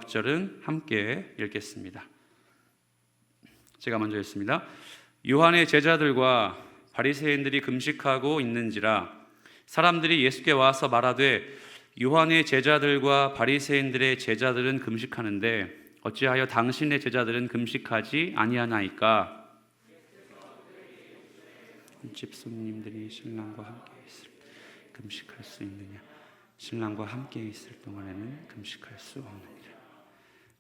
절은 함께 읽겠습니다. 제가 먼저 읽습니다. 요한의 제자들과 바리새인들이 금식하고 있는지라 사람들이 예수께 와서 말하되 요한의 제자들과 바리새인들의 제자들은 금식하는데 어찌하여 당신의 제자들은 금식하지 아니하나이까? 집 손님들이 신랑과 함께 있을 때 금식할 수 있느냐? 신랑과 함께 있을 동안에는 금식할 수 없느니라.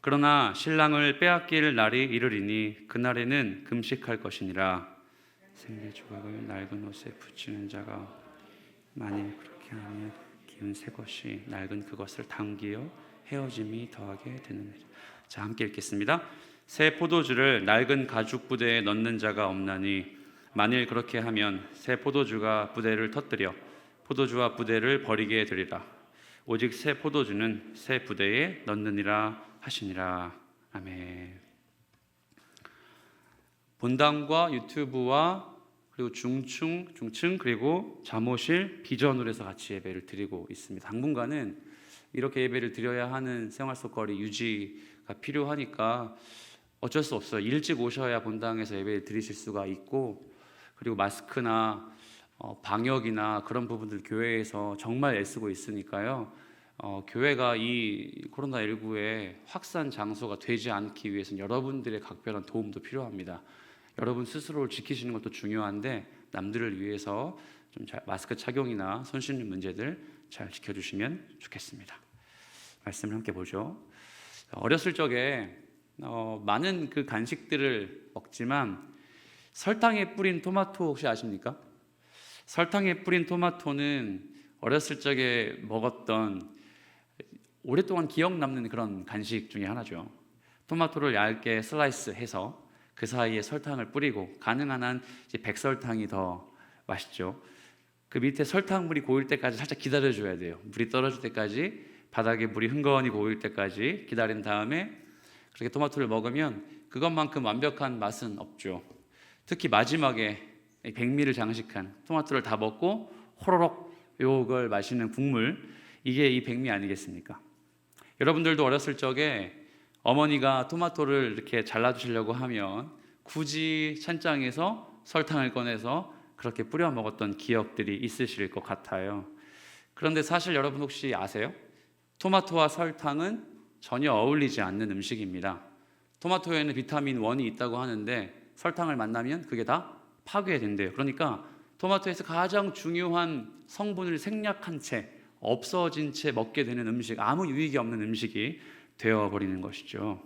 그러나 신랑을 빼앗길 날이 이르리니 그날에는 금식할 것이니라. 생리 조각을 낡은 옷에 붙이는 자가 만일 그렇게 하면 기운 새 것이 낡은 그것을 당기어 헤어짐이 더하게 되느니라. 자, 함께 읽겠습니다. 새 포도주를 낡은 가죽 부대에 넣는 자가 없나니 만일 그렇게 하면 새 포도주가 부대를 터뜨려 포도주와 부대를 버리게 되리라. 오직 새 포도주는 새 부대에 넣느니라 하시니라. 아멘. 본당과 유튜브와 그리고 중층 그리고 잠옷실 비전으로 해서 같이 예배를 드리고 있습니다. 당분간은 이렇게 예배를 드려야 하는 생활 속 거리 유지가 필요하니까 어쩔 수 없어요. 일찍 오셔야 본당에서 예배를 드리실 수가 있고, 그리고 마스크나 방역이나 그런 부분들 교회에서 정말 애쓰고 있으니까요. 교회가 이 코로나19의 확산 장소가 되지 않기 위해서는 여러분들의 각별한 도움도 필요합니다. 여러분 스스로를 지키시는 것도 중요한데 남들을 위해서 좀 마스크 착용이나 손 씻는 문제들 잘 지켜주시면 좋겠습니다. 말씀을 함께 보죠. 어렸을 적에 많은 그 간식들을 먹지만 설탕에 뿌린 토마토 혹시 아십니까? 설탕에 뿌린 토마토는 어렸을 적에 먹었던 오랫동안 기억 남는 그런 간식 중에 하나죠. 토마토를 얇게 슬라이스해서 그 사이에 설탕을 뿌리고, 가능한 한 백설탕이 더 맛있죠. 그 밑에 설탕물이 고일 때까지 살짝 기다려줘야 돼요. 물이 떨어질 때까지, 바닥에 물이 흥건히 고일 때까지 기다린 다음에 그렇게 토마토를 먹으면 그것만큼 완벽한 맛은 없죠. 특히 마지막에 백미를 장식한 토마토를 다 먹고 호로록 요걸 마시는 국물, 이게 이 백미 아니겠습니까? 여러분들도 어렸을 적에 어머니가 토마토를 이렇게 잘라주시려고 하면 굳이 찬장에서 설탕을 꺼내서 그렇게 뿌려 먹었던 기억들이 있으실 것 같아요. 그런데 사실 여러분 혹시 아세요? 토마토와 설탕은 전혀 어울리지 않는 음식입니다. 토마토에는 비타민 1이 있다고 하는데 설탕을 만나면 그게 다 파괴된대요. 그러니까 토마토에서 가장 중요한 성분을 생략한 채, 없어진 채 먹게 되는 음식, 아무 유익이 없는 음식이 되어버리는 것이죠.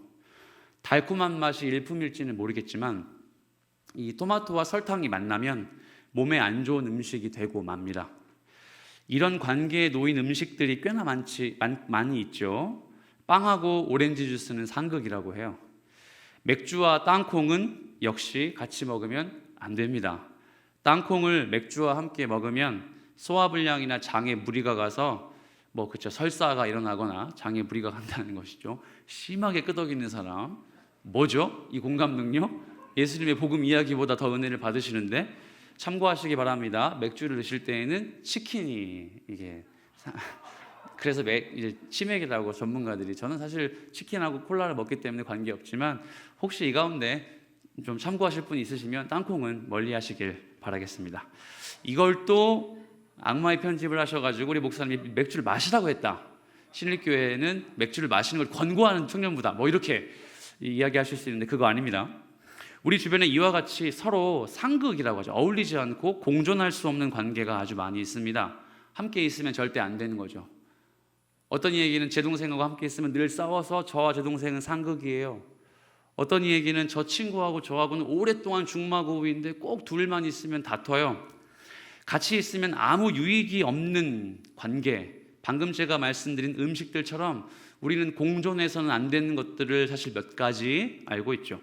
달콤한 맛이 일품일지는 모르겠지만 이 토마토와 설탕이 만나면 몸에 안 좋은 음식이 되고 맙니다. 이런 관계에 놓인 음식들이 꽤나 많이 있죠. 빵하고 오렌지 주스는 상극이라고 해요. 맥주와 땅콩은 역시 같이 먹으면 안 됩니다. 땅콩을 맥주와 함께 먹으면 소화불량이나 장에 무리가 가서 설사가 일어나거나 장에 무리가 간다는 것이죠. 심하게 끄덕이는 사람, 뭐죠? 이 공감 능력? 예수님의 복음 이야기보다 더 은혜를 받으시는데 참고하시기 바랍니다. 맥주를 드실 때에는 치킨이 그래서 이제 치맥이라고 전문가들이, 저는 사실 치킨하고 콜라를 먹기 때문에 관계없지만 혹시 이 가운데 좀 참고하실 분이 있으시면 땅콩은 멀리 하시길 바라겠습니다. 이걸 또 악마의 편집을 하셔가지고 우리 목사님이 맥주를 마시라고 했다, 신립교회는 맥주를 마시는 걸 권고하는 청년부다, 이렇게 이야기하실 수 있는데 그거 아닙니다. 우리 주변에 이와 같이 서로 상극이라고 하죠. 어울리지 않고 공존할 수 없는 관계가 아주 많이 있습니다. 함께 있으면 절대 안 되는 거죠. 어떤 이야기는 제 동생하고 함께 있으면 늘 싸워서 저와 제 동생은 상극이에요. 어떤 이야기는 저 친구하고 저하고는 오랫동안 중마고우인데 꼭 둘만 있으면 다퉈요. 같이 있으면 아무 유익이 없는 관계, 방금 제가 말씀드린 음식들처럼 우리는 공존해서는 안 되는 것들을 사실 몇 가지 알고 있죠.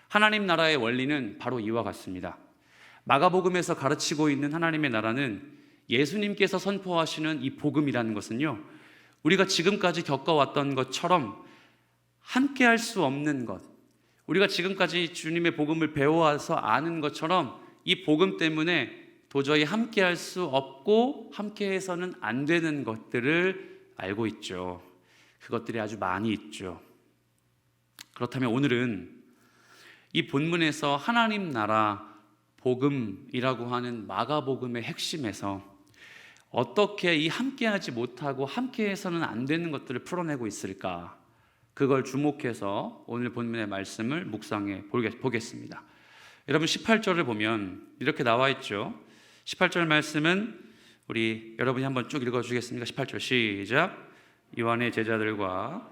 하나님 나라의 원리는 바로 이와 같습니다. 마가복음에서 가르치고 있는 하나님의 나라는 예수님께서 선포하시는 이 복음이라는 것은요, 우리가 지금까지 겪어왔던 것처럼 함께 할 수 없는 것, 우리가 지금까지 주님의 복음을 배워와서 아는 것처럼 이 복음 때문에 도저히 함께 할 수 없고 함께 해서는 안 되는 것들을 알고 있죠. 그것들이 아주 많이 있죠. 그렇다면 오늘은 이 본문에서 하나님 나라 복음이라고 하는 마가복음의 핵심에서 어떻게 이 함께하지 못하고 함께해서는 안 되는 것들을 풀어내고 있을까, 그걸 주목해서 오늘 본문의 말씀을 묵상해 보겠습니다. 여러분 18절을 보면 이렇게 나와 있죠. 18절 말씀은 우리 여러분이 한번 쭉 읽어주겠습니다. 18절 시작. 요한의 제자들과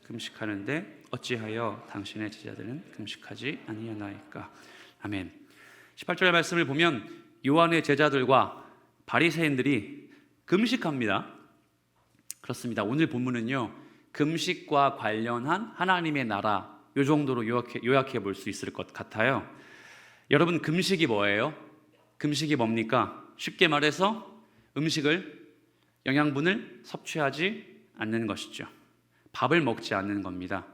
금식하는데 어찌하여 당신의 제자들은 금식하지 아니하나이까. 아멘. 18절 말씀을 보면 요한의 제자들과 바리새인들이 금식합니다. 그렇습니다. 오늘 본문은요, 금식과 관련한 하나님의 나라, 이 정도로 요약해 볼 수 있을 것 같아요. 여러분, 금식이 뭐예요? 금식이 뭡니까? 쉽게 말해서 음식을, 영양분을 섭취하지 않는 것이죠. 밥을 먹지 않는 겁니다.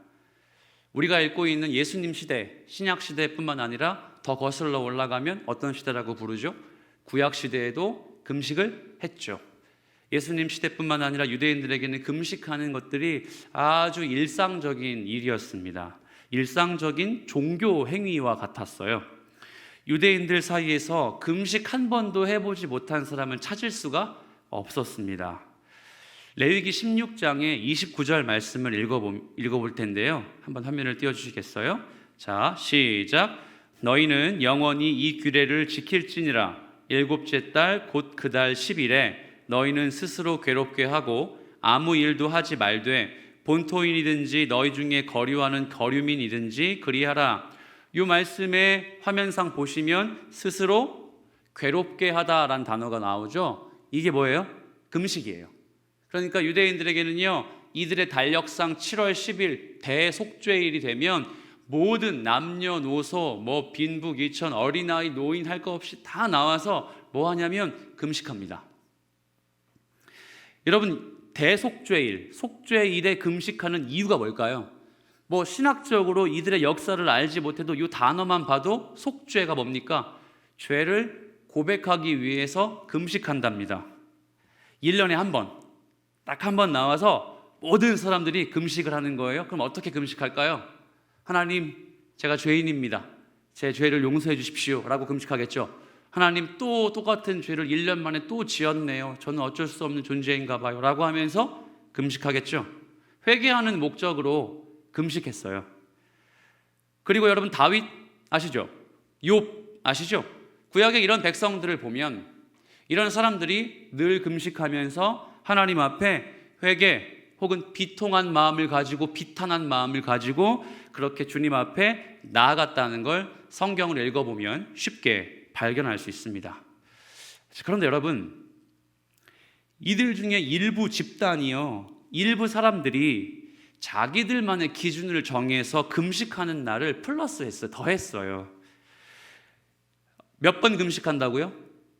우리가 읽고 있는 예수님 시대, 신약 시대뿐만 아니라 더 거슬러 올라가면 어떤 시대라고 부르죠? 구약 시대에도 금식을 했죠. 예수님 시대뿐만 아니라 유대인들에게는 금식하는 것들이 아주 일상적인 일이었습니다. 일상적인 종교 행위와 같았어요. 유대인들 사이에서 금식 한 번도 해보지 못한 사람은 찾을 수가 없었습니다. 레위기 16장의 29절 말씀을 읽어볼 텐데요. 한번 화면을 띄워주시겠어요? 자, 시작. 너희는 영원히 이 규례를 지킬지니라. 일곱째 달 곧 그 달 10일에 너희는 스스로 괴롭게 하고 아무 일도 하지 말되 본토인이든지 너희 중에 거류하는 거류민이든지 그리하라. 이 말씀의 화면상 보시면 스스로 괴롭게 하다라는 단어가 나오죠. 이게 뭐예요? 금식이에요. 그러니까 유대인들에게는요, 이들의 달력상 7월 10일 대속죄일이 되면 모든 남녀노소, 빈부, 이천, 어린아이, 노인 할 것 없이 다 나와서 뭐 하냐면 금식합니다. 여러분, 대속죄일, 속죄일에 금식하는 이유가 뭘까요? 신학적으로 이들의 역사를 알지 못해도 이 단어만 봐도 속죄가 뭡니까? 죄를 고백하기 위해서 금식한답니다. 1년에 한 번, 딱 한 번 나와서 모든 사람들이 금식을 하는 거예요. 그럼 어떻게 금식할까요? 하나님, 제가 죄인입니다. 제 죄를 용서해 주십시오 라고 금식하겠죠. 하나님, 또 똑같은 죄를 1년 만에 또 지었네요. 저는 어쩔 수 없는 존재인가 봐요 라고 하면서 금식하겠죠. 회개하는 목적으로 금식했어요. 그리고 여러분, 다윗 아시죠? 욥 아시죠? 구약의 이런 백성들을 보면 이런 사람들이 늘 금식하면서 하나님 앞에 회개 혹은 비통한 마음을 가지고, 비탄한 마음을 가지고 그렇게 주님 앞에 나아갔다는 걸 성경을 읽어보면 쉽게 발견할 수 있습니다. 그런데 여러분, 이들 중에 일부 집단이요, 일부 사람들이 자기들만의 기준을 정해서 금식하는 날을 플러스했어요. 더했어요. 몇 번 금식한다고요?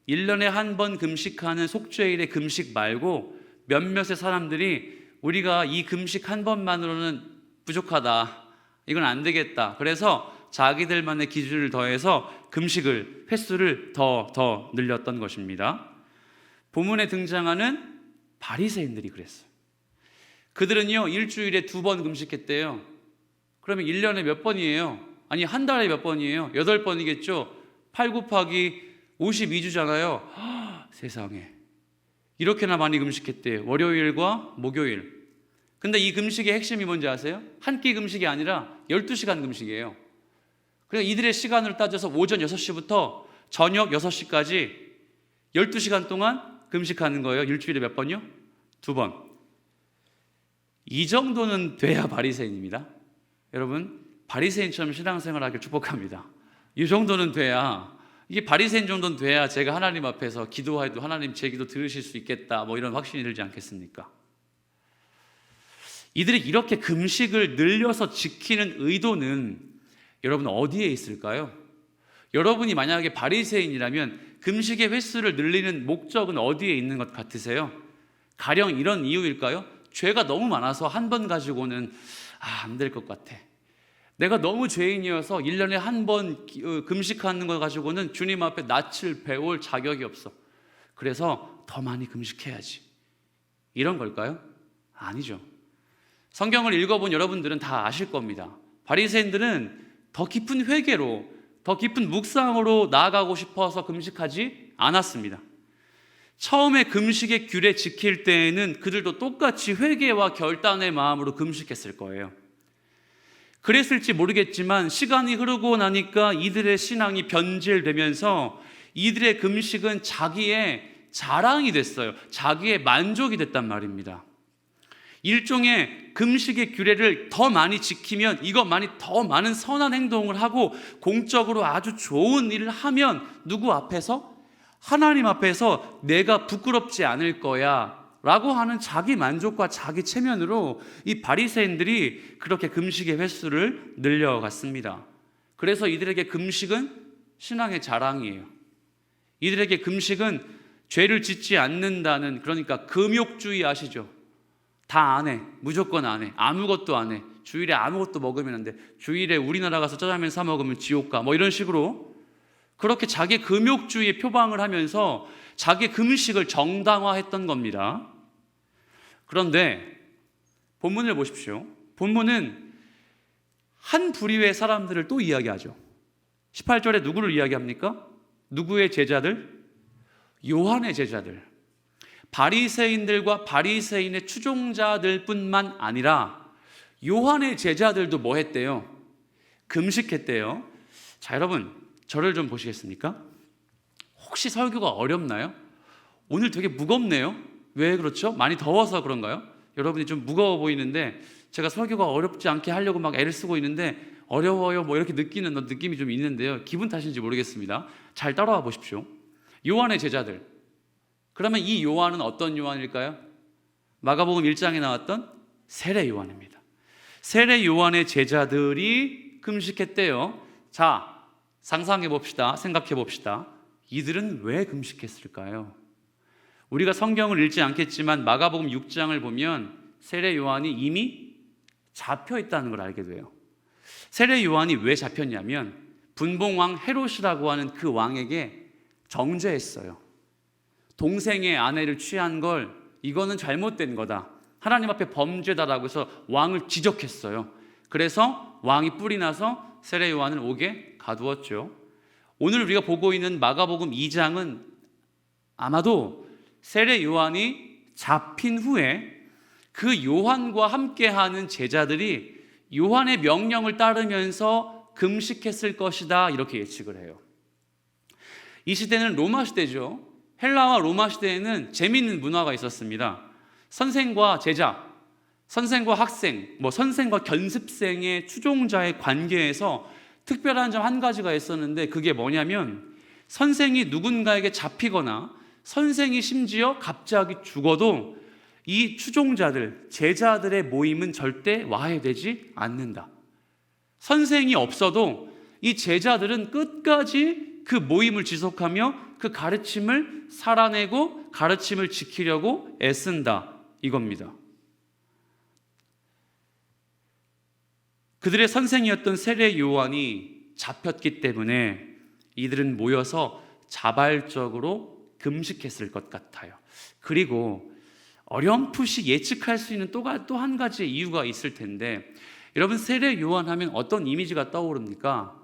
1년에 한 번 금식하는 속죄일의 금식 말고 몇몇의 사람들이 우리가 이 금식 한 번만으로는 부족하다, 이건 안 되겠다, 그래서 자기들만의 기준을 더해서 금식을, 횟수를 더 늘렸던 것입니다. 본문에 등장하는 바리새인들이 그랬어요. 그들은요, 일주일에 2번 금식했대요. 그러면 1년에 몇 번이에요? 아니, 한 달에 몇 번이에요? 8번이겠죠? 8 곱하기 52주잖아요. 세상에, 이렇게나 많이 금식했대요. 월요일과 목요일. 근데 이 금식의 핵심이 뭔지 아세요? 한 끼 금식이 아니라 12시간 금식이에요. 그러니까 이들의 시간을 따져서 오전 6시부터 저녁 6시까지 12시간 동안 금식하는 거예요. 일주일에 몇 번이요? 2번. 이 정도는 돼야 바리새인입니다. 여러분, 바리새인처럼 신앙생활하길 축복합니다. 이 정도는 돼야, 이게 바리새인 정도는 돼야 제가 하나님 앞에서 기도해도 하나님 제 기도 들으실 수 있겠다, 이런 확신이 들지 않겠습니까? 이들이 이렇게 금식을 늘려서 지키는 의도는 여러분 어디에 있을까요? 여러분이 만약에 바리새인이라면 금식의 횟수를 늘리는 목적은 어디에 있는 것 같으세요? 가령 이런 이유일까요? 죄가 너무 많아서 한 번 가지고는 안 될 것 같아. 내가 너무 죄인이어서 1년에 한 번 금식하는 거 가지고는 주님 앞에 낯을 배울 자격이 없어. 그래서 더 많이 금식해야지. 이런 걸까요? 아니죠. 성경을 읽어본 여러분들은 다 아실 겁니다. 바리새인들은 더 깊은 회개로, 더 깊은 묵상으로 나아가고 싶어서 금식하지 않았습니다. 처음에 금식의 규례 지킬 때에는 그들도 똑같이 회개와 결단의 마음으로 금식했을 거예요. 그랬을지 모르겠지만 시간이 흐르고 나니까 이들의 신앙이 변질되면서 이들의 금식은 자기의 자랑이 됐어요. 자기의 만족이 됐단 말입니다. 일종의 금식의 규례를 더 많이 지키면, 이것만이 더 많은 선한 행동을 하고 공적으로 아주 좋은 일을 하면 누구 앞에서? 하나님 앞에서 내가 부끄럽지 않을 거야 라고 하는 자기 만족과 자기 체면으로 이 바리새인들이 그렇게 금식의 횟수를 늘려갔습니다. 그래서 이들에게 금식은 신앙의 자랑이에요. 이들에게 금식은 죄를 짓지 않는다는, 그러니까 금욕주의 아시죠? 다 안 해. 무조건 안 해. 아무것도 안 해. 주일에 아무것도 먹으면 안 돼. 주일에 우리나라 가서 짜장면 사 먹으면 지옥 가. 뭐 이런 식으로 그렇게 자기 금욕주의에 표방을 하면서 자기 금식을 정당화했던 겁니다. 그런데 본문을 보십시오. 본문은 한 부류의 사람들을 또 이야기하죠. 18절에 누구를 이야기합니까? 누구의 제자들? 요한의 제자들. 바리새인들과 바리새인의 추종자들 뿐만 아니라 요한의 제자들도 뭐 했대요? 금식했대요. 자, 여러분, 저를 좀 보시겠습니까? 혹시 설교가 어렵나요? 오늘 되게 무겁네요. 왜 그렇죠? 많이 더워서 그런가요? 여러분이 좀 무거워 보이는데 제가 설교가 어렵지 않게 하려고 막 애를 쓰고 있는데 어려워요 뭐 이렇게 느끼는 느낌이 좀 있는데요. 기분 탓인지 모르겠습니다. 잘 따라와 보십시오. 요한의 제자들. 그러면 이 요한은 어떤 요한일까요? 마가복음 1장에 나왔던 세례 요한입니다. 세례 요한의 제자들이 금식했대요. 자, 상상해 봅시다. 생각해 봅시다. 이들은 왜 금식했을까요? 우리가 성경을 읽지 않겠지만 마가복음 6장을 보면 세례 요한이 이미 잡혀 있다는 걸 알게 돼요. 세례 요한이 왜 잡혔냐면 분봉왕 헤롯이라고 하는 그 왕에게 정죄했어요. 동생의 아내를 취한 걸 이거는 잘못된 거다. 하나님 앞에 범죄다라고 해서 왕을 지적했어요. 그래서 왕이 뿔이 나서 세례 요한을 옥에 가두었죠. 오늘 우리가 보고 있는 마가복음 2장은 아마도 세례 요한이 잡힌 후에 그 요한과 함께하는 제자들이 요한의 명령을 따르면서 금식했을 것이다 이렇게 예측을 해요. 이 시대는 로마 시대죠. 헬라와 로마 시대에는 재미있는 문화가 있었습니다. 선생과 제자, 선생과 학생, 선생과 견습생의 추종자의 관계에서 특별한 점 한 가지가 있었는데 그게 뭐냐면 선생이 누군가에게 잡히거나 선생이 심지어 갑자기 죽어도 이 추종자들, 제자들의 모임은 절대 와해되지 않는다. 선생이 없어도 이 제자들은 끝까지 그 모임을 지속하며 그 가르침을 살아내고 가르침을 지키려고 애쓴다 이겁니다. 그들의 선생이었던 세례 요한이 잡혔기 때문에 이들은 모여서 자발적으로 금식했을 것 같아요. 그리고 어렴풋이 예측할 수 있는 또 한 가지의 이유가 있을 텐데 여러분 세례 요한 하면 어떤 이미지가 떠오릅니까?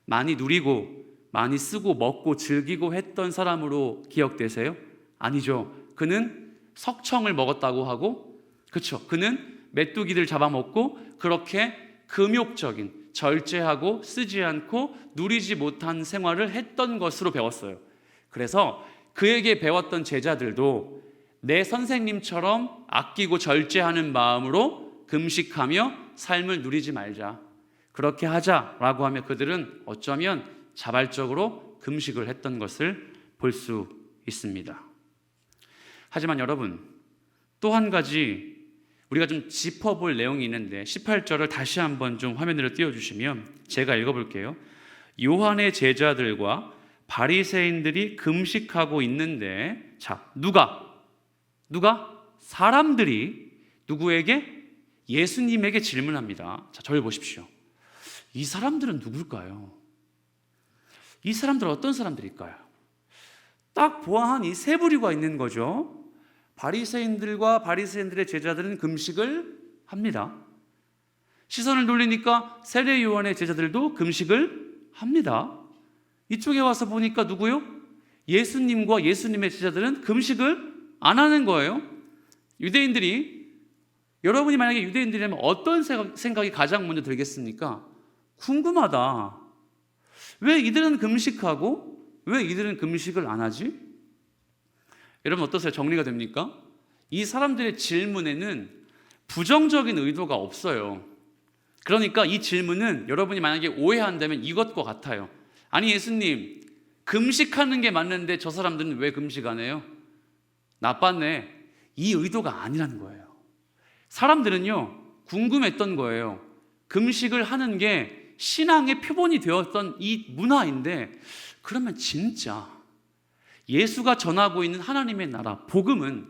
많이 누리고 많이 쓰고 먹고 즐기고 했던 사람으로 기억되세요? 아니죠. 그는 석청을 먹었다고 하고 그렇죠. 그는 메뚜기들 잡아먹고 그렇게 금욕적인 절제하고 쓰지 않고 누리지 못한 생활을 했던 것으로 배웠어요. 그래서 그에게 배웠던 제자들도 내 선생님처럼 아끼고 절제하는 마음으로 금식하며 삶을 누리지 말자. 그렇게 하자라고 하며 그들은 어쩌면 자발적으로 금식을 했던 것을 볼 수 있습니다. 하지만 여러분, 또 한 가지 우리가 좀 짚어볼 내용이 있는데 18절을 다시 한번 좀 화면으로 띄워주시면 제가 읽어볼게요. 요한의 제자들과 바리새인들이 금식하고 있는데 자, 누가? 사람들이 누구에게? 예수님에게 질문합니다. 자, 저를 보십시오. 이 사람들은 누굴까요? 이 사람들은 어떤 사람들일까요? 딱 보아한 이 세 부류가 있는 거죠. 바리새인들과 바리새인들의 제자들은 금식을 합니다. 시선을 돌리니까 세례 요한의 제자들도 금식을 합니다. 이쪽에 와서 보니까 누구요? 예수님과 예수님의 제자들은 금식을 안 하는 거예요. 유대인들이, 여러분이 만약에 유대인들이라면 어떤 생각이 가장 먼저 들겠습니까? 궁금하다. 왜 이들은 금식하고 왜 이들은 금식을 안 하지? 여러분 어떠세요? 정리가 됩니까? 이 사람들의 질문에는 부정적인 의도가 없어요. 그러니까 이 질문은 여러분이 만약에 오해한다면 이것과 같아요. 아니 예수님, 금식하는 게 맞는데 저 사람들은 왜 금식 안 해요? 나빴네. 이 의도가 아니라는 거예요. 사람들은요, 궁금했던 거예요. 금식을 하는 게 신앙의 표본이 되었던 이 문화인데, 그러면 진짜 예수가 전하고 있는 하나님의 나라, 복음은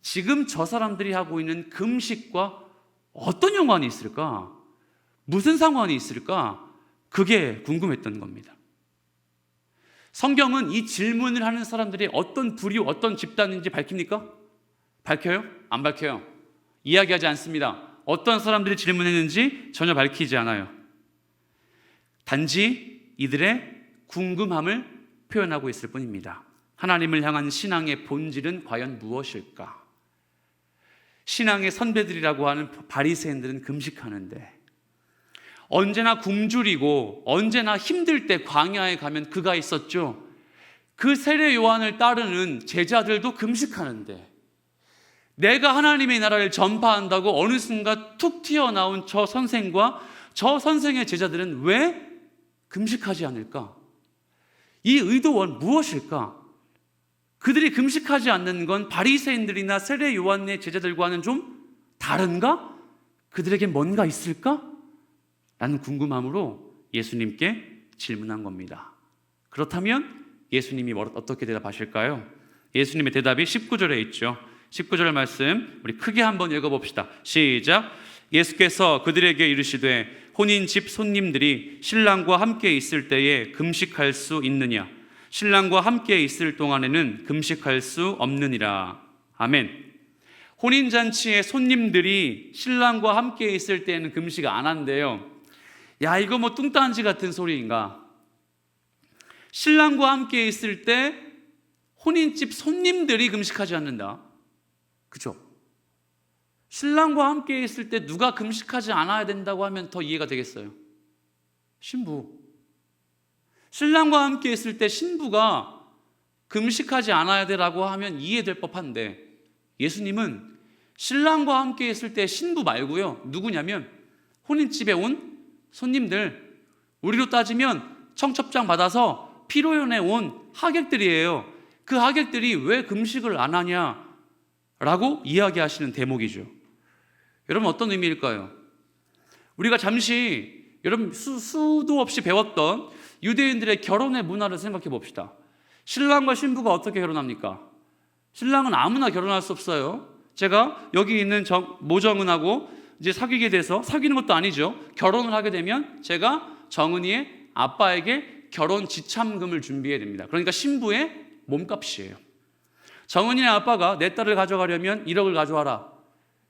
지금 저 사람들이 하고 있는 금식과 어떤 연관이 있을까? 무슨 상관이 있을까? 그게 궁금했던 겁니다. 성경은 이 질문을 하는 사람들이 어떤 부류, 어떤 집단인지 밝힙니까? 밝혀요? 안 밝혀요? 이야기하지 않습니다. 어떤 사람들이 질문했는지 전혀 밝히지 않아요. 단지 이들의 궁금함을 표현하고 있을 뿐입니다. 하나님을 향한 신앙의 본질은 과연 무엇일까? 신앙의 선배들이라고 하는 바리새인들은 금식하는데, 언제나 굶주리고 언제나 힘들 때 광야에 가면 그가 있었죠. 그 세례 요한을 따르는 제자들도 금식하는데, 내가 하나님의 나라를 전파한다고 어느 순간 툭 튀어나온 저 선생과 저 선생의 제자들은 왜 금식하지 않을까? 이 의도는 무엇일까? 그들이 금식하지 않는 건 바리새인들이나 세례 요한의 제자들과는 좀 다른가? 그들에게 뭔가 있을까? 라는 궁금함으로 예수님께 질문한 겁니다. 그렇다면 예수님이 어떻게 대답하실까요? 예수님의 대답이 19절에 있죠. 19절 말씀 우리 크게 한번 읽어봅시다. 시작. 예수께서 그들에게 이르시되 혼인집 손님들이 신랑과 함께 있을 때에 금식할 수 있느냐? 신랑과 함께 있을 동안에는 금식할 수 없느니라. 아멘. 혼인잔치에 손님들이 신랑과 함께 있을 때에는 금식 안 한대요. 야, 이거 뭐 뚱딴지 같은 소리인가? 신랑과 함께 있을 때 혼인집 손님들이 금식하지 않는다. 그죠? 신랑과 함께 있을 때 누가 금식하지 않아야 된다고 하면 더 이해가 되겠어요. 신부. 신랑과 함께 있을 때 신부가 금식하지 않아야 되라고 하면 이해될 법한데, 예수님은 신랑과 함께 있을 때 신부 말고요, 누구냐면 혼인집에 온 손님들, 우리로 따지면 청첩장 받아서 피로연에 온 하객들이에요. 그 하객들이 왜 금식을 안 하냐라고 이야기하시는 대목이죠. 여러분 어떤 의미일까요? 우리가 잠시 여러분 수도 없이 배웠던 유대인들의 결혼의 문화를 생각해 봅시다. 신랑과 신부가 어떻게 결혼합니까? 신랑은 아무나 결혼할 수 없어요. 제가 여기 있는 모정은하고 이제 사귀게 돼서, 사귀는 것도 아니죠, 결혼을 하게 되면 제가 정은이의 아빠에게 결혼 지참금을 준비해야 됩니다. 그러니까 신부의 몸값이에요. 정은이의 아빠가 내 딸을 가져가려면 1억을 가져와라.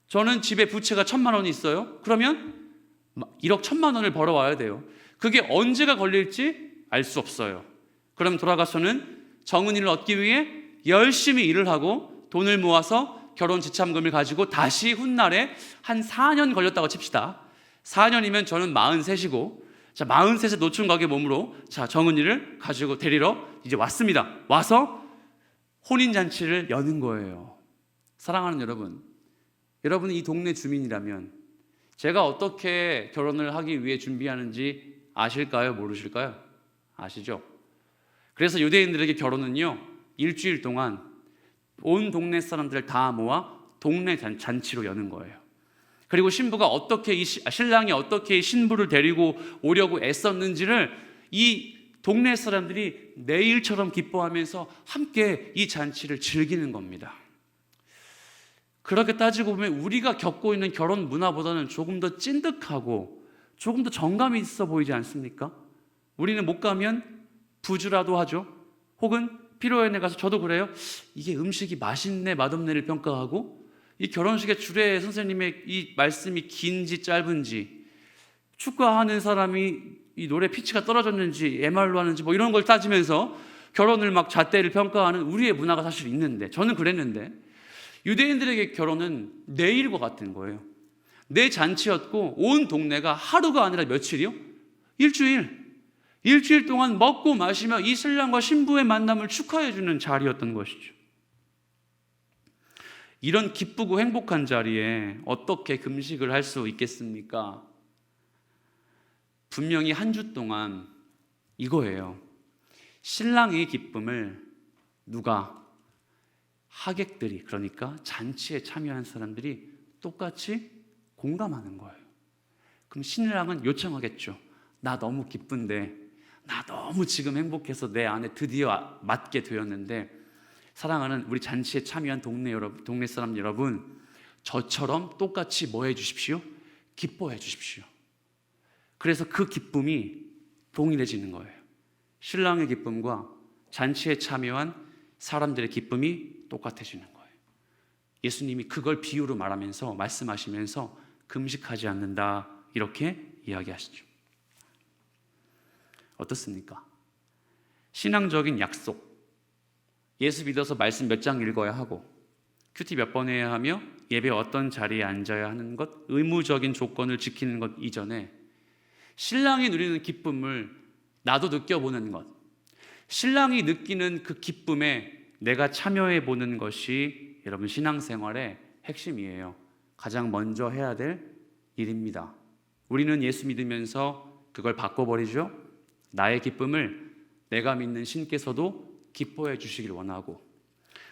저는 집에 부채가 1,000만 원이 있어요. 그러면 1억 1,000만 원을 벌어와야 돼요. 그게 언제가 걸릴지 알 수 없어요. 그럼 돌아가서는 정은이를 얻기 위해 열심히 일을 하고 돈을 모아서 결혼 지참금을 가지고 다시 훗날에 한 4년 걸렸다고 칩시다. 4년이면 저는 43이고, 자, 43세 노총각의 몸으로 자, 정은이를 가지고 데리러 이제 왔습니다. 와서 혼인잔치를 여는 거예요. 사랑하는 여러분, 여러분이 이 동네 주민이라면 제가 어떻게 결혼을 하기 위해 준비하는지 아실까요? 모르실까요? 아시죠? 그래서 유대인들에게 결혼은요, 일주일 동안 온 동네 사람들을 다 모아 동네 잔치로 여는 거예요. 그리고 신랑이 어떻게 신부를 데리고 오려고 애썼는지를 이 동네 사람들이 내일처럼 기뻐하면서 함께 이 잔치를 즐기는 겁니다. 그렇게 따지고 보면 우리가 겪고 있는 결혼 문화보다는 조금 더 찐득하고 조금 더 정감이 있어 보이지 않습니까? 우리는 못 가면 부주라도 하죠. 혹은 피로연에 가서 저도 그래요. 이게 음식이 맛있네 맛없네를 평가하고, 이 결혼식의 주례 선생님의 이 말씀이 긴지 짧은지, 축가하는 사람이 이 노래 피치가 떨어졌는지 MR로 하는지 뭐 이런 걸 따지면서 결혼을 막 잣대를 평가하는 우리의 문화가 사실 있는데, 저는 그랬는데 유대인들에게 결혼은 내일과 같은 거예요. 내 잔치였고 온 동네가 하루가 아니라 며칠이요? 일주일 동안 먹고 마시며 이 신랑과 신부의 만남을 축하해 주는 자리였던 것이죠. 이런 기쁘고 행복한 자리에 어떻게 금식을 할 수 있겠습니까? 분명히 한 주 동안 이거예요. 신랑의 기쁨을 누가, 하객들이, 그러니까 잔치에 참여한 사람들이 똑같이 공감하는 거예요. 그럼 신랑은 요청하겠죠. 나 너무 기쁜데, 나 너무 지금 행복해서 내 안에 드디어 맞게 되었는데, 사랑하는 우리 잔치에 참여한 동네 사람 여러분, 저처럼 똑같이 뭐 해주십시오? 기뻐해 주십시오. 그래서 그 기쁨이 동일해지는 거예요. 신랑의 기쁨과 잔치에 참여한 사람들의 기쁨이 똑같아지는 거예요. 예수님이 그걸 비유로 말씀하시면서 금식하지 않는다 이렇게 이야기하시죠. 어떻습니까? 신앙적인 약속, 예수 믿어서 말씀 몇 장 읽어야 하고 큐티 몇 번 해야 하며 예배 어떤 자리에 앉아야 하는 것, 의무적인 조건을 지키는 것 이전에 신랑이 누리는 기쁨을 나도 느껴보는 것, 신랑이 느끼는 그 기쁨에 내가 참여해 보는 것이 여러분 신앙생활의 핵심이에요. 가장 먼저 해야 될 일입니다. 우리는 예수 믿으면서 그걸 바꿔버리죠. 나의 기쁨을 내가 믿는 신께서도 기뻐해 주시길 원하고,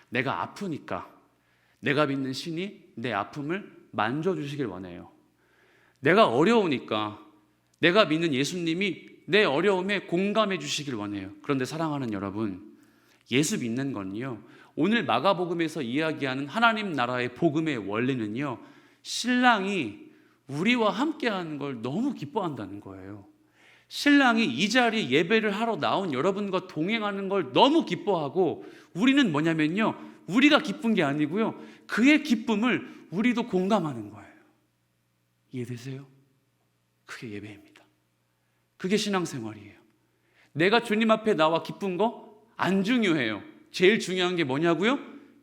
내가 아프니까 내가 믿는 신이 내 아픔을 만져주시길 원해요. 내가 어려우니까 내가 믿는 예수님이 내 어려움에 공감해 주시길 원해요. 그런데 사랑하는 여러분, 예수 믿는 건요, 오늘 마가복음에서 이야기하는 하나님 나라의 복음의 원리는요, 신랑이 우리와 함께하는 걸 너무 기뻐한다는 거예요. 신랑이 이 자리에 예배를 하러 나온 여러분과 동행하는 걸 너무 기뻐하고, 우리는 뭐냐면요, 우리가 기쁜 게 아니고요, 그의 기쁨을 우리도 공감하는 거예요. 이해되세요? 그게 예배입니다. 그게 신앙생활이에요. 내가 주님 앞에 나와 기쁜 거 안 중요해요. 제일 중요한 게 뭐냐고요?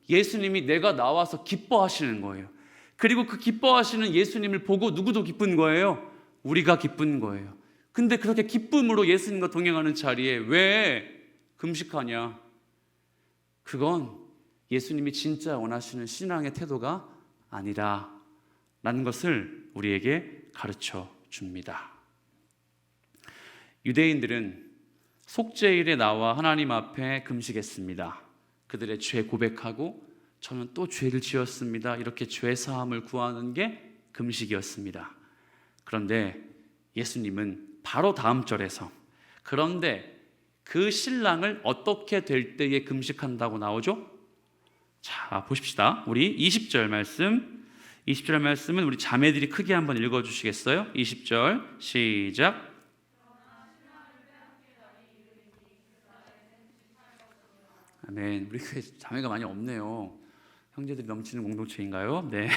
예수님이 내가 나와서 기뻐하시는 거예요. 그리고 그 기뻐하시는 예수님을 보고 누구도 기쁜 거예요? 우리가 기쁜 거예요. 근데 그렇게 기쁨으로 예수님과 동행하는 자리에 왜 금식하냐? 그건 예수님이 진짜 원하시는 신앙의 태도가 아니라라는 것을 우리에게 가르쳐 줍니다. 유대인들은 속죄일에 나와 하나님 앞에 금식했습니다. 그들의 죄 고백하고 저는 또 죄를 지었습니다, 이렇게 죄 사함을 구하는 게 금식이었습니다. 그런데 예수님은 바로 다음 절에서 그런데 그 신랑을 어떻게 될 때에 금식한다고 나오죠? 자, 보십시다. 우리 20절 말씀은 우리 자매들이 크게 한번 읽어주시겠어요? 20절 시작. 아멘. 우리 교회 자매가 많이 없네요. 형제들이 넘치는 공동체인가요? 네.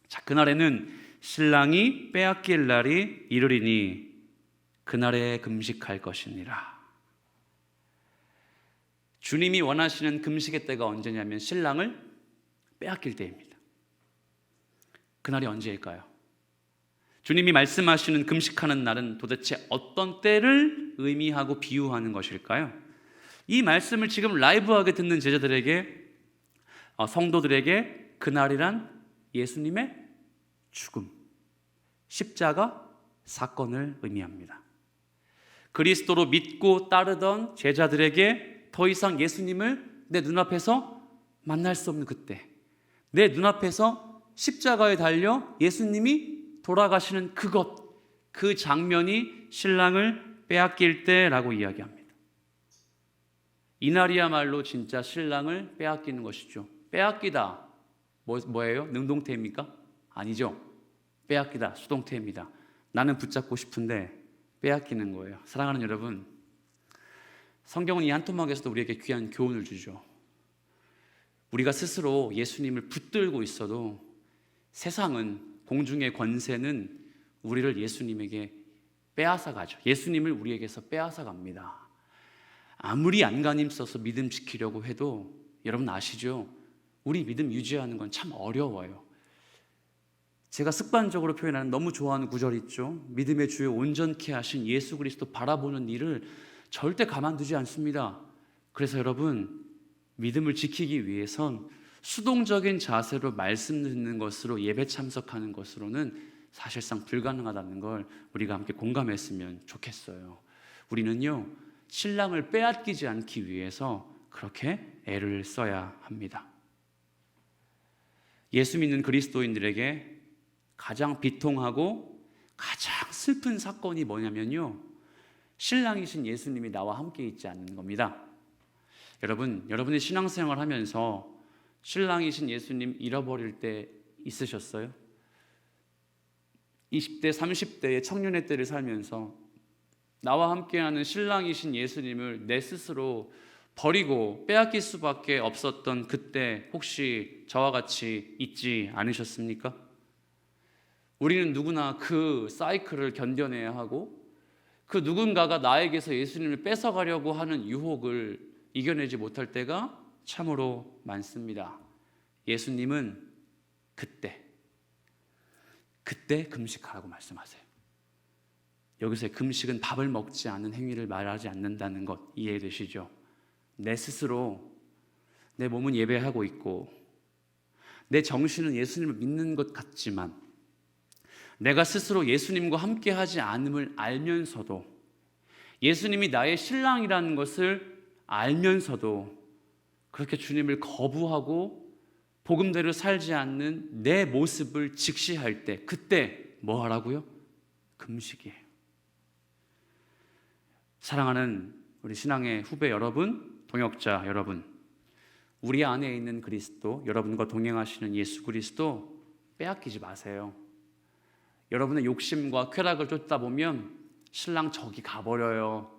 자, 그날에는 신랑이 빼앗길 날이 이르리니 그날에 금식할 것이니라. 주님이 원하시는 금식의 때가 언제냐면 신랑을 빼앗길 때입니다. 그날이 언제일까요? 주님이 말씀하시는 금식하는 날은 도대체 어떤 때를 의미하고 비유하는 것일까요? 이 말씀을 지금 라이브하게 듣는 제자들에게, 성도들에게 그날이란 예수님의 죽음, 십자가 사건을 의미합니다. 그리스도로 믿고 따르던 제자들에게 더 이상 예수님을 내 눈앞에서 만날 수 없는 그때, 내 눈앞에서 십자가에 달려 예수님이 돌아가시는 그 장면이 신랑을 빼앗길 때라고 이야기합니다. 이날이야말로 진짜 신랑을 빼앗기는 것이죠. 빼앗기다 뭐예요? 능동태입니까? 아니죠. 빼앗기다 수동태입니다. 나는 붙잡고 싶은데 빼앗기는 거예요. 사랑하는 여러분, 성경은 이 한 토막에서도 우리에게 귀한 교훈을 주죠. 우리가 스스로 예수님을 붙들고 있어도 세상은, 공중의 권세는 우리를 예수님에게 빼앗아 가죠. 예수님을 우리에게서 빼앗아 갑니다. 아무리 안간힘 써서 믿음 지키려고 해도 여러분 아시죠? 우리 믿음 유지하는 건 참 어려워요. 제가 습관적으로 표현하는 너무 좋아하는 구절이 있죠. 믿음의 주요 온전케 하신 예수 그리스도 바라보는 일을 절대 가만두지 않습니다. 그래서 여러분, 믿음을 지키기 위해선 수동적인 자세로 말씀 듣는 것으로 예배 참석하는 것으로는 사실상 불가능하다는 걸 우리가 함께 공감했으면 좋겠어요. 우리는요, 신랑을 빼앗기지 않기 위해서 그렇게 애를 써야 합니다. 예수 믿는 그리스도인들에게 가장 비통하고 가장 슬픈 사건이 뭐냐면요, 신랑이신 예수님이 나와 함께 있지 않는 겁니다. 여러분, 여러분의 신앙생활 하면서 신랑이신 예수님 잃어버릴 때 있으셨어요? 20대, 30대의 청년의 때를 살면서 나와 함께하는 신랑이신 예수님을 내 스스로 버리고 빼앗길 수밖에 없었던 그때 혹시 저와 같이 있지 않으셨습니까? 우리는 누구나 그 사이클을 견뎌내야 하고 그 누군가가 나에게서 예수님을 뺏어가려고 하는 유혹을 이겨내지 못할 때가 참으로 많습니다. 예수님은 그때 금식하라고 말씀하세요. 여기서의 금식은 밥을 먹지 않는 행위를 말하지 않는다는 것 이해되시죠? 내 스스로 내 몸은 예배하고 있고 내 정신은 예수님을 믿는 것 같지만 내가 스스로 예수님과 함께하지 않음을 알면서도, 예수님이 나의 신랑이라는 것을 알면서도 그렇게 주님을 거부하고 복음대로 살지 않는 내 모습을 직시할 때, 그때 뭐 하라고요? 금식이에요. 사랑하는 우리 신앙의 후배 여러분, 동역자 여러분, 우리 안에 있는 그리스도, 여러분과 동행하시는 예수 그리스도 빼앗기지 마세요. 여러분의 욕심과 쾌락을 쫓다 보면 신랑 저기 가버려요.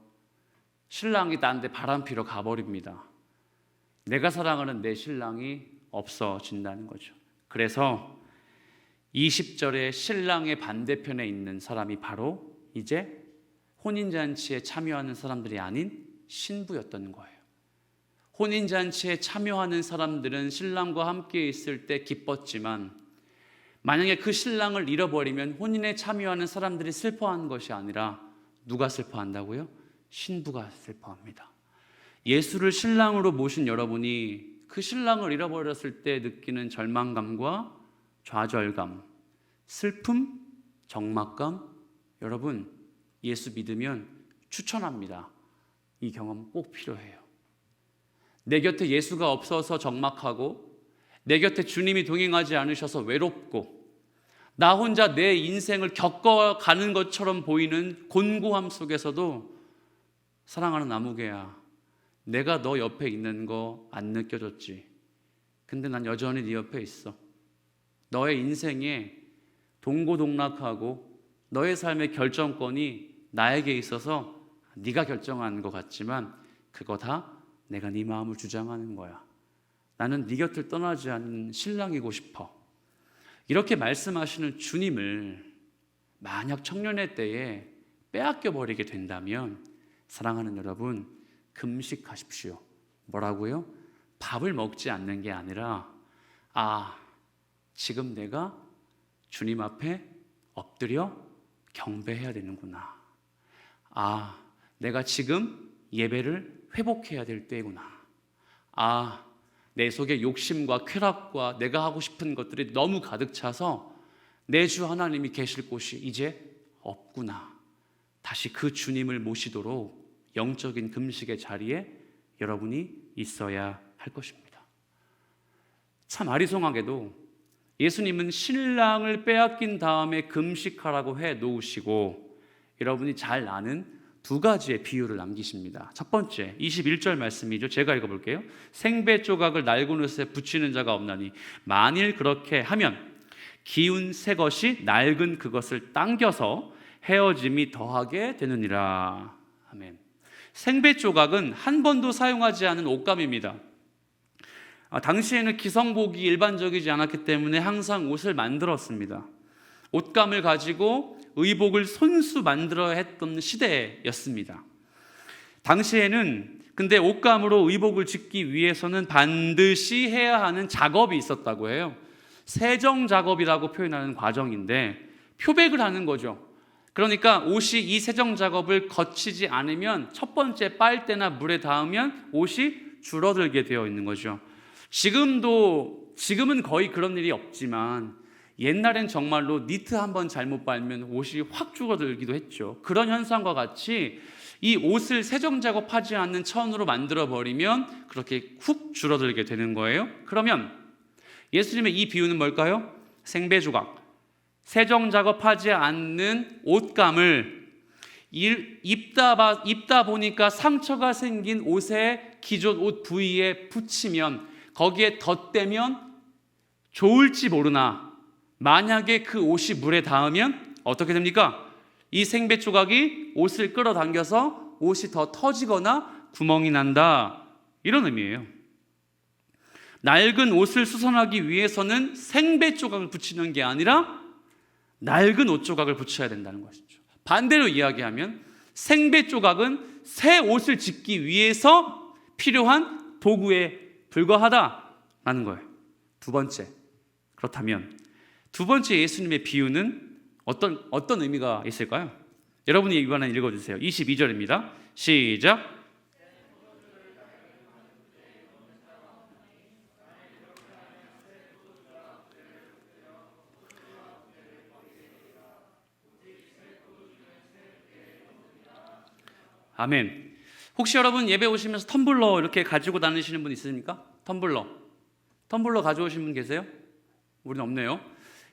신랑이 나한테 바람피러 가버립니다. 내가 사랑하는 내 신랑이 없어진다는 거죠. 그래서 20절의 신랑의 반대편에 있는 사람이 바로 이제 혼인잔치에 참여하는 사람들이 아닌 신부였던 거예요. 혼인잔치에 참여하는 사람들은 신랑과 함께 있을 때 기뻤지만 만약에 그 신랑을 잃어버리면 혼인에 참여하는 사람들이 슬퍼하는 것이 아니라 누가 슬퍼한다고요? 신부가 슬퍼합니다. 예수를 신랑으로 모신 여러분이 그 신랑을 잃어버렸을 때 느끼는 절망감과 좌절감, 슬픔, 적막감, 여러분 예수 믿으면 추천합니다. 이 경험 꼭 필요해요. 내 곁에 예수가 없어서 적막하고 내 곁에 주님이 동행하지 않으셔서 외롭고 나 혼자 내 인생을 겪어가는 것처럼 보이는 곤고함 속에서도 사랑하는 아무개야, 내가 너 옆에 있는 거 안 느껴졌지? 근데 난 여전히 네 옆에 있어. 너의 인생에 동고동락하고 너의 삶의 결정권이 나에게 있어서 네가 결정하는 것 같지만 그거 다 내가 네 마음을 주장하는 거야. 나는 네 곁을 떠나지 않는 신랑이고 싶어. 이렇게 말씀하시는 주님을 만약 청년의 때에 빼앗겨 버리게 된다면 사랑하는 여러분, 금식하십시오. 뭐라고요? 밥을 먹지 않는 게 아니라 지금 내가 주님 앞에 엎드려 경배해야 되는구나. 내가 지금 예배를 회복해야 될 때구나. 내 속에 욕심과 쾌락과 내가 하고 싶은 것들이 너무 가득 차서 내 주 하나님이 계실 곳이 이제 없구나. 다시 그 주님을 모시도록 영적인 금식의 자리에 여러분이 있어야 할 것입니다. 참 아리송하게도 예수님은 신랑을 빼앗긴 다음에 금식하라고 해 놓으시고 여러분이 잘 아는 두 가지의 비유를 남기십니다. 첫 번째 21절 말씀이죠. 제가 읽어볼게요. 생배 조각을 낡은 옷에 붙이는 자가 없나니 만일 그렇게 하면 기운 새 것이 낡은 그것을 당겨서 헤어짐이 더하게 되느니라. 아멘. 생배 조각은 한 번도 사용하지 않은 옷감입니다. 당시에는 기성복이 일반적이지 않았기 때문에 항상 옷을 만들었습니다. 옷감을 가지고 의복을 손수 만들어야 했던 시대였습니다. 당시에는 근데 옷감으로 의복을 짓기 위해서는 반드시 해야 하는 작업이 있었다고 해요. 세정 작업이라고 표현하는 과정인데 표백을 하는 거죠. 그러니까 옷이 이 세정 작업을 거치지 않으면 첫 번째 빨대나 물에 닿으면 옷이 줄어들게 되어 있는 거죠. 지금은 거의 그런 일이 없지만 옛날엔 정말로 니트 한번 잘못 빨면 옷이 확 줄어들기도 했죠. 그런 현상과 같이 이 옷을 세정 작업하지 않는 천으로 만들어 버리면 그렇게 훅 줄어들게 되는 거예요. 그러면 예수님의 이 비유는 뭘까요? 생배 조각, 세정 작업하지 않는 옷감을 입다 보니까 상처가 생긴 옷의 기존 옷 부위에 붙이면, 거기에 덧대면 좋을지 모르나 만약에 그 옷이 물에 닿으면 어떻게 됩니까? 이 생배 조각이 옷을 끌어당겨서 옷이 더 터지거나 구멍이 난다, 이런 의미예요. 낡은 옷을 수선하기 위해서는 생배 조각을 붙이는 게 아니라 낡은 옷 조각을 붙여야 된다는 것이죠. 반대로 이야기하면 생배 조각은 새 옷을 짓기 위해서 필요한 도구에 불과하다라는 거예요. 두 번째, 그렇다면 두 번째 예수님의 비유는 어떤 의미가 있을까요? 여러분이 이번에 읽어주세요. 22절입니다. 시작. 아멘. 혹시 여러분 예배 오시면서 텀블러 이렇게 가지고 다니시는 분 있습니까? 텀블러 가져오신 분 계세요? 우리는 없네요.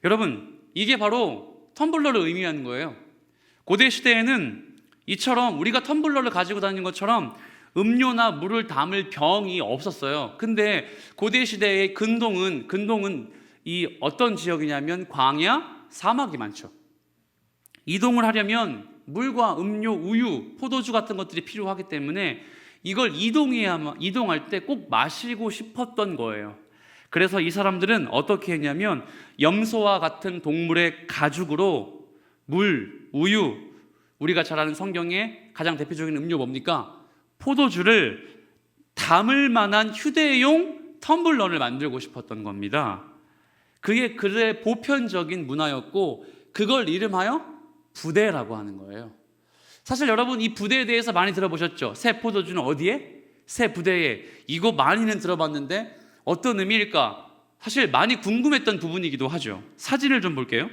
여러분, 이게 바로 텀블러를 의미하는 거예요. 고대 시대에는 이처럼 우리가 텀블러를 가지고 다니는 것처럼 음료나 물을 담을 병이 없었어요. 근데 고대 시대의 근동은 이 어떤 지역이냐면 광야, 사막이 많죠. 이동을 하려면 물과 음료, 우유, 포도주 같은 것들이 필요하기 때문에 이걸 이동할 때 꼭 마시고 싶었던 거예요. 그래서 이 사람들은 어떻게 했냐면 염소와 같은 동물의 가죽으로 물, 우유, 우리가 잘 아는 성경의 가장 대표적인 음료 뭡니까? 포도주를 담을 만한 휴대용 텀블러를 만들고 싶었던 겁니다. 그게 그들의 보편적인 문화였고 그걸 이름하여 부대라고 하는 거예요. 사실 여러분 이 부대에 대해서 많이 들어보셨죠? 새 포도주는 어디에? 새 부대에. 이거 많이는 들어봤는데 어떤 의미일까? 사실 많이 궁금했던 부분이기도 하죠. 사진을 좀 볼게요.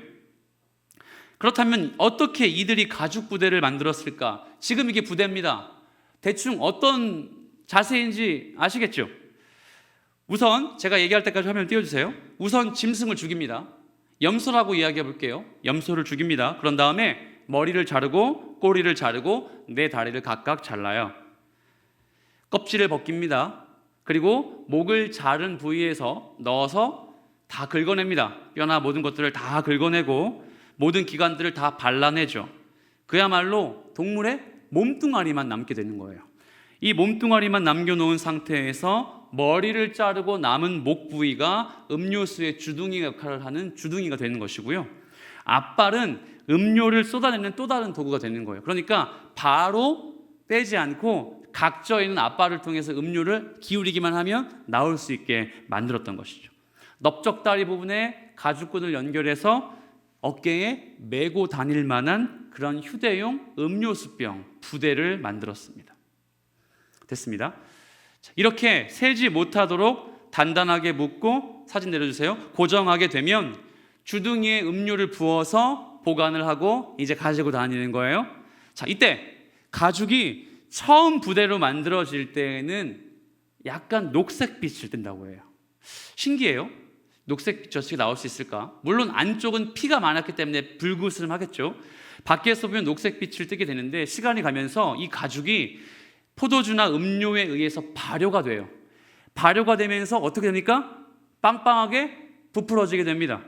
그렇다면 어떻게 이들이 가죽 부대를 만들었을까? 지금 이게 부대입니다. 대충 어떤 자세인지 아시겠죠? 우선 제가 얘기할 때까지 화면 띄워주세요. 우선 짐승을 죽입니다. 염소라고 이야기해 볼게요. 염소를 죽입니다. 그런 다음에 머리를 자르고 꼬리를 자르고 네 다리를 각각 잘라요. 껍질을 벗깁니다. 그리고 목을 자른 부위에서 넣어서 다 긁어냅니다. 뼈나 모든 것들을 다 긁어내고 모든 기관들을 다 발라내죠. 그야말로 동물의 몸뚱아리만 남게 되는 거예요. 이 몸뚱아리만 남겨놓은 상태에서 머리를 자르고 남은 목 부위가 음료수의 주둥이 역할을 하는 주둥이가 되는 것이고요. 앞발은 음료를 쏟아내는 또 다른 도구가 되는 거예요. 그러니까 바로 빼지 않고 각져 있는 앞발을 통해서 음료를 기울이기만 하면 나올 수 있게 만들었던 것이죠. 넓적다리 부분에 가죽끈을 연결해서 어깨에 메고 다닐 만한 그런 휴대용 음료수병 부대를 만들었습니다. 됐습니다. 이렇게 새지 못하도록 단단하게 묶고, 사진 내려주세요. 고정하게 되면 주둥이에 음료를 부어서 보관을 하고 이제 가지고 다니는 거예요. 자, 이때 가죽이 처음 부대로 만들어질 때에는 약간 녹색빛을 띈다고 해요. 신기해요. 녹색빛이 어떻게 나올 수 있을까? 물론 안쪽은 피가 많았기 때문에 불그스름하겠죠. 밖에서 보면 녹색빛을 띠게 되는데 시간이 가면서 이 가죽이 포도주나 음료에 의해서 발효가 돼요. 발효가 되면서 어떻게 됩니까? 빵빵하게 부풀어지게 됩니다.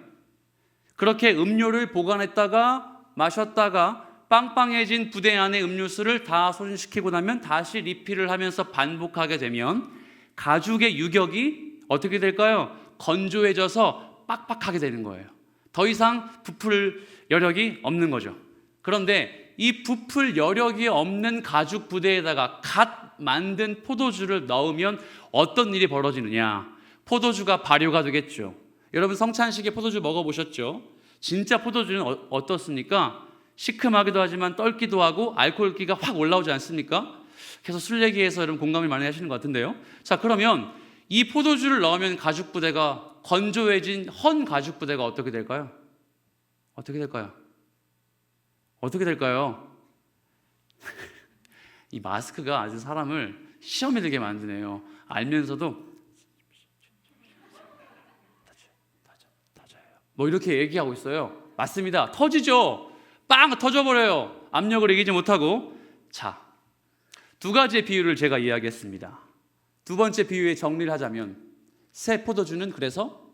그렇게 음료를 보관했다가 마셨다가 빵빵해진 부대 안에 음료수를 다 소진시키고 나면 다시 리필을 하면서 반복하게 되면 가죽의 유격이 어떻게 될까요? 건조해져서 빡빡하게 되는 거예요. 더 이상 부풀 여력이 없는 거죠. 그런데 이 부풀 여력이 없는 가죽 부대에다가 갓 만든 포도주를 넣으면 어떤 일이 벌어지느냐? 포도주가 발효가 되겠죠. 여러분 성찬식에 포도주 먹어보셨죠? 진짜 포도주는 어떻습니까? 시큼하기도 하지만 떨기도 하고 알코올기가 확 올라오지 않습니까? 그래서 술 얘기해서 여러분 공감을 많이 하시는 것 같은데요. 자, 그러면 이 포도주를 넣으면 가죽 부대가 건조해진 헌 가죽 부대가 어떻게 될까요? 어떻게 될까요? 어떻게 될까요? 이 마스크가 아주 사람을 시험에 들게 만드네요. 알면서도 뭐 이렇게 얘기하고 있어요. 맞습니다. 터지죠. 빵 터져버려요. 압력을 이기지 못하고. 자, 두 가지의 비유를 제가 이야기했습니다. 두 번째 비유에 정리를 하자면 새 포도주는 그래서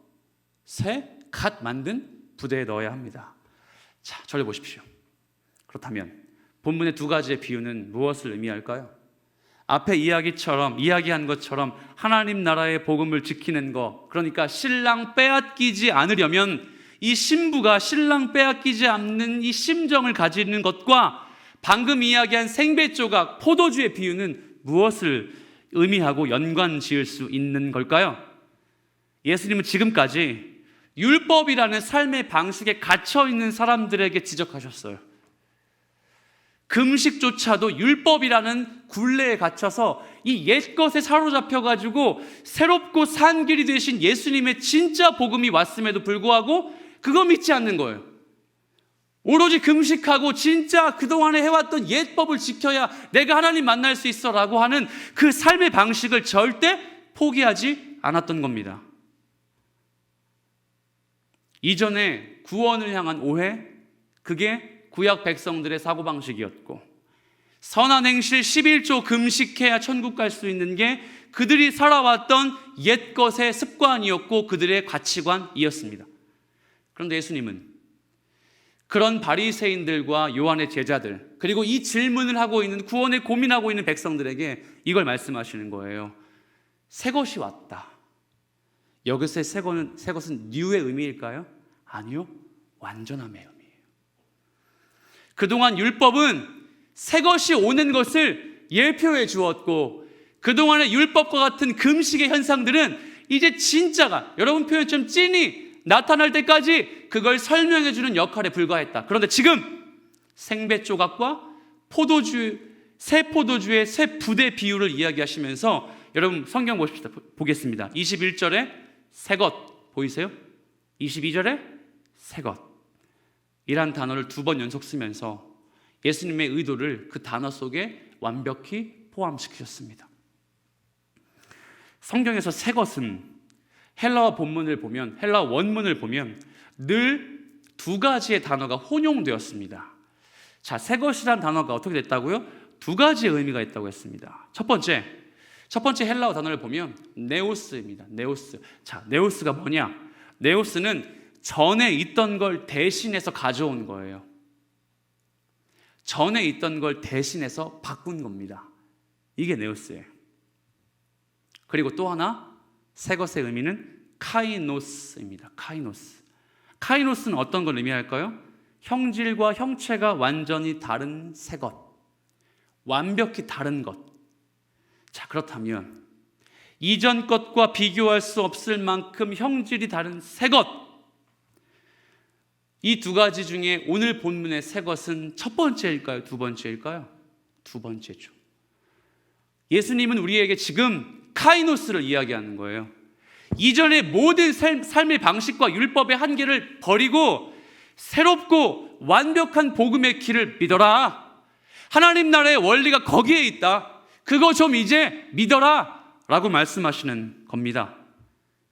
새 갓 만든 부대에 넣어야 합니다. 자, 저를 보십시오. 그렇다면 본문의 두 가지의 비유는 무엇을 의미할까요? 앞에 이야기한 것처럼 하나님 나라의 복음을 지키는 것, 그러니까 신랑 빼앗기지 않으려면 이 신부가 신랑 빼앗기지 않는 이 심정을 가지는 것과 방금 이야기한 생배 조각, 포도주의 비유는 무엇을 의미하고 연관 지을 수 있는 걸까요? 예수님은 지금까지 율법이라는 삶의 방식에 갇혀있는 사람들에게 지적하셨어요. 금식조차도 율법이라는 굴레에 갇혀서 이 옛것에 사로잡혀가지고 새롭고 산 길이 되신 예수님의 진짜 복음이 왔음에도 불구하고 그거 믿지 않는 거예요. 오로지 금식하고 진짜 그동안에 해왔던 옛법을 지켜야 내가 하나님 만날 수 있어 라고 하는 그 삶의 방식을 절대 포기하지 않았던 겁니다. 이전에 구원을 향한 오해, 그게 구약 백성들의 사고방식이었고, 선한 행실 11조 금식해야 천국 갈 수 있는 게 그들이 살아왔던 옛것의 습관이었고 그들의 가치관이었습니다. 그런데 예수님은 그런 바리새인들과 요한의 제자들, 그리고 이 질문을 하고 있는, 구원에 고민하고 있는 백성들에게 이걸 말씀하시는 거예요. 새 것이 왔다. 여기서의 새 것은 뉴의 의미일까요? 아니요, 완전함의 의미예요. 그동안 율법은 새 것이 오는 것을 예표해 주었고, 그동안의 율법과 같은 금식의 현상들은 이제 진짜가, 여러분 표현처럼 찐이 나타날 때까지 그걸 설명해 주는 역할에 불과했다. 그런데 지금 생배 조각과 새 포도주의 새 부대 비유를 이야기하시면서, 여러분 성경 보겠습니다. 21절에 새것 보이세요? 22절에 새것 이란 단어를 두 번 연속 쓰면서 예수님의 의도를 그 단어 속에 완벽히 포함시키셨습니다. 성경에서 새 것은 헬라어 본문을 보면, 헬라어 원문을 보면 늘 두 가지의 단어가 혼용되었습니다. 자, 새 것이란 단어가 어떻게 됐다고요? 두 가지의 의미가 있다고 했습니다. 첫 번째 헬라어 단어를 보면 네오스입니다. 네오스. 자, 네오스가 뭐냐? 네오스는 전에 있던 걸 대신해서 가져온 거예요. 전에 있던 걸 대신해서 바꾼 겁니다. 이게 네오스예요. 그리고 또 하나, 새 것의 의미는 카이노스입니다. 카이노스는 어떤 걸 의미할까요? 형질과 형체가 완전히 다른 새 것, 완벽히 다른 것. 자, 그렇다면 이전 것과 비교할 수 없을 만큼 형질이 다른 새 것, 이 두 가지 중에 오늘 본문의 새 것은 첫 번째일까요? 두 번째일까요? 두 번째죠. 예수님은 우리에게 지금 카이노스를 이야기하는 거예요. 이전의 모든 삶의 방식과 율법의 한계를 버리고 새롭고 완벽한 복음의 길을 믿어라. 하나님 나라의 원리가 거기에 있다. 그거 좀 이제 믿어라 라고 말씀하시는 겁니다.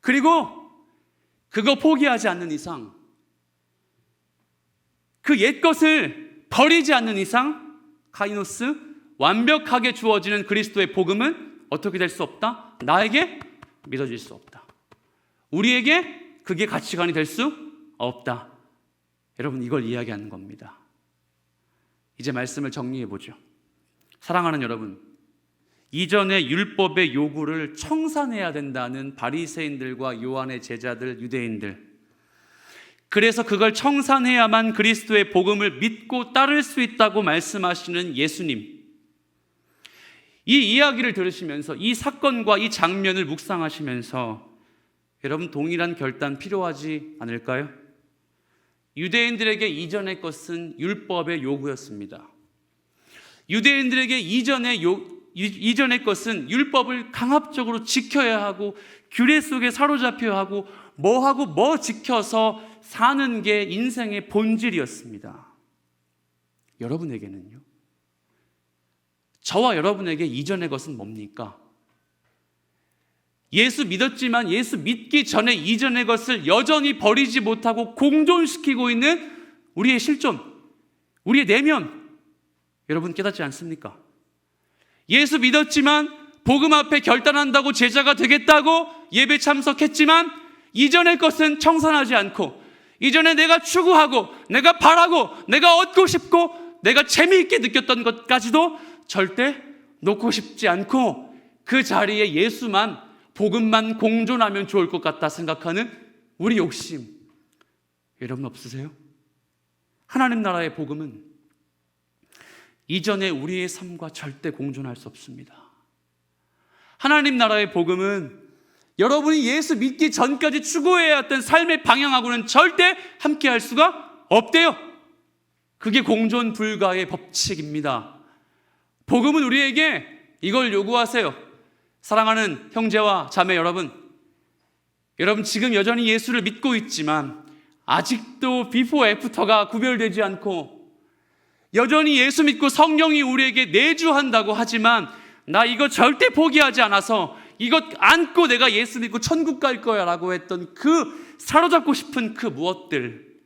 그리고 그거 포기하지 않는 이상, 그 옛것을 버리지 않는 이상, 카이노스, 완벽하게 주어지는 그리스도의 복음은 어떻게 될 수 없다? 나에게 믿어질 수 없다. 우리에게 그게 가치관이 될 수 없다. 여러분, 이걸 이야기하는 겁니다. 이제 말씀을 정리해 보죠. 사랑하는 여러분, 이전에 율법의 요구를 청산해야 된다는 바리새인들과 요한의 제자들, 유대인들, 그래서 그걸 청산해야만 그리스도의 복음을 믿고 따를 수 있다고 말씀하시는 예수님, 이 이야기를 들으시면서 이 사건과 이 장면을 묵상하시면서 여러분 동일한 결단 필요하지 않을까요? 유대인들에게 이전의 것은 율법의 요구였습니다. 유대인들에게 이전의 것은 율법을 강압적으로 지켜야 하고 규례 속에 사로잡혀야 하고 뭐 지켜서 사는 게 인생의 본질이었습니다. 여러분에게는요? 저와 여러분에게 이전의 것은 뭡니까? 예수 믿었지만 예수 믿기 전에 이전의 것을 여전히 버리지 못하고 공존시키고 있는 우리의 실존, 우리의 내면, 여러분 깨닫지 않습니까? 예수 믿었지만 복음 앞에 결단한다고 제자가 되겠다고 예배 참석했지만 이전의 것은 청산하지 않고 이전에 내가 추구하고 내가 바라고 내가 얻고 싶고 내가 재미있게 느꼈던 것까지도 절대 놓고 싶지 않고 그 자리에 예수만 복음만 공존하면 좋을 것 같다 생각하는 우리 욕심, 여러분 없으세요? 하나님 나라의 복음은 이전에 우리의 삶과 절대 공존할 수 없습니다. 하나님 나라의 복음은 여러분이 예수 믿기 전까지 추구해야 했던 삶의 방향하고는 절대 함께할 수가 없대요. 그게 공존 불가의 법칙입니다. 복음은 우리에게 이걸 요구하세요. 사랑하는 형제와 자매 여러분, 지금 여전히 예수를 믿고 있지만 아직도 비포 애프터가 구별되지 않고 여전히 예수 믿고 성령이 우리에게 내주한다고 하지만 나 이거 절대 포기하지 않아서 이것 안고 내가 예수 믿고 천국 갈 거야 라고 했던 그 사로잡고 싶은 그 무엇들,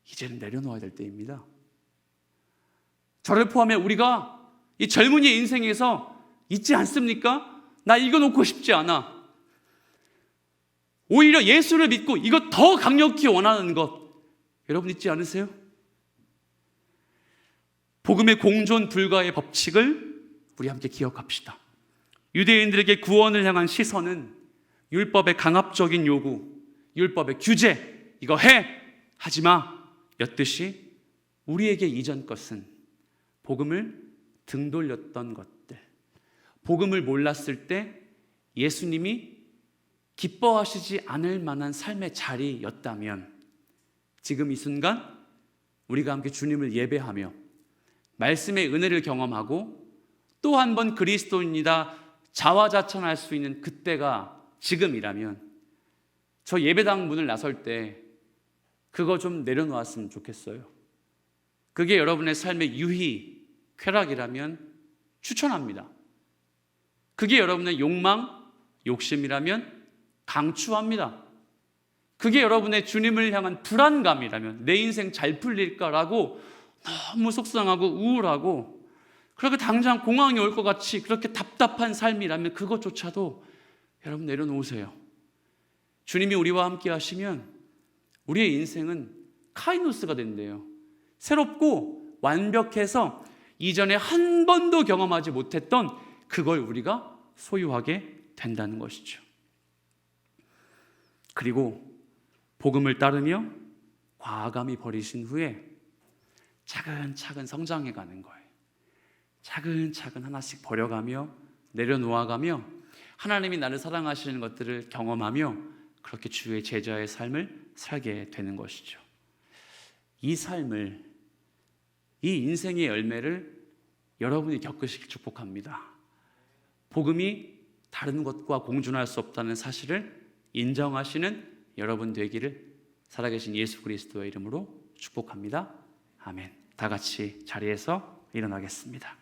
이제는 내려놓아야 될 때입니다. 저를 포함해 우리가 이 젊은이의 인생에서 있지 않습니까? 나 이거 놓고 싶지 않아. 오히려 예수를 믿고 이거 더 강력히 원하는 것, 여러분 있지 않으세요? 복음의 공존 불가의 법칙을 우리 함께 기억합시다. 유대인들에게 구원을 향한 시선은 율법의 강압적인 요구, 율법의 규제, 이거 해! 하지 마! 였듯이 우리에게 이전 것은 복음을 등 돌렸던 것들, 복음을 몰랐을 때 예수님이 기뻐하시지 않을 만한 삶의 자리였다면 지금 이 순간 우리가 함께 주님을 예배하며 말씀의 은혜를 경험하고 또 한 번 그리스도인이다 자화자찬할 수 있는 그때가 지금이라면 저 예배당 문을 나설 때 그거 좀 내려놓았으면 좋겠어요. 그게 여러분의 삶의 유희, 쾌락이라면 추천합니다. 그게 여러분의 욕망, 욕심이라면 강추합니다. 그게 여러분의 주님을 향한 불안감이라면 내 인생 잘 풀릴까라고 너무 속상하고 우울하고 그렇게 당장 공황이 올 것 같이 그렇게 답답한 삶이라면 그것조차도 여러분 내려놓으세요. 주님이 우리와 함께 하시면 우리의 인생은 카이노스가 된대요. 새롭고 완벽해서 이전에 한 번도 경험하지 못했던 그걸 우리가 소유하게 된다는 것이죠. 그리고 복음을 따르며 과감히 버리신 후에 차근차근 성장해 가는 거예요. 차근차근 하나씩 버려가며 내려놓아가며 하나님이 나를 사랑하시는 것들을 경험하며 그렇게 주의 제자의 삶을 살게 되는 것이죠. 이 삶을, 이 인생의 열매를 여러분이 겪으시길 축복합니다. 복음이 다른 것과 공존할 수 없다는 사실을 인정하시는 여러분 되기를 살아계신 예수 그리스도의 이름으로 축복합니다. 아멘. 다 같이 자리에서 일어나겠습니다.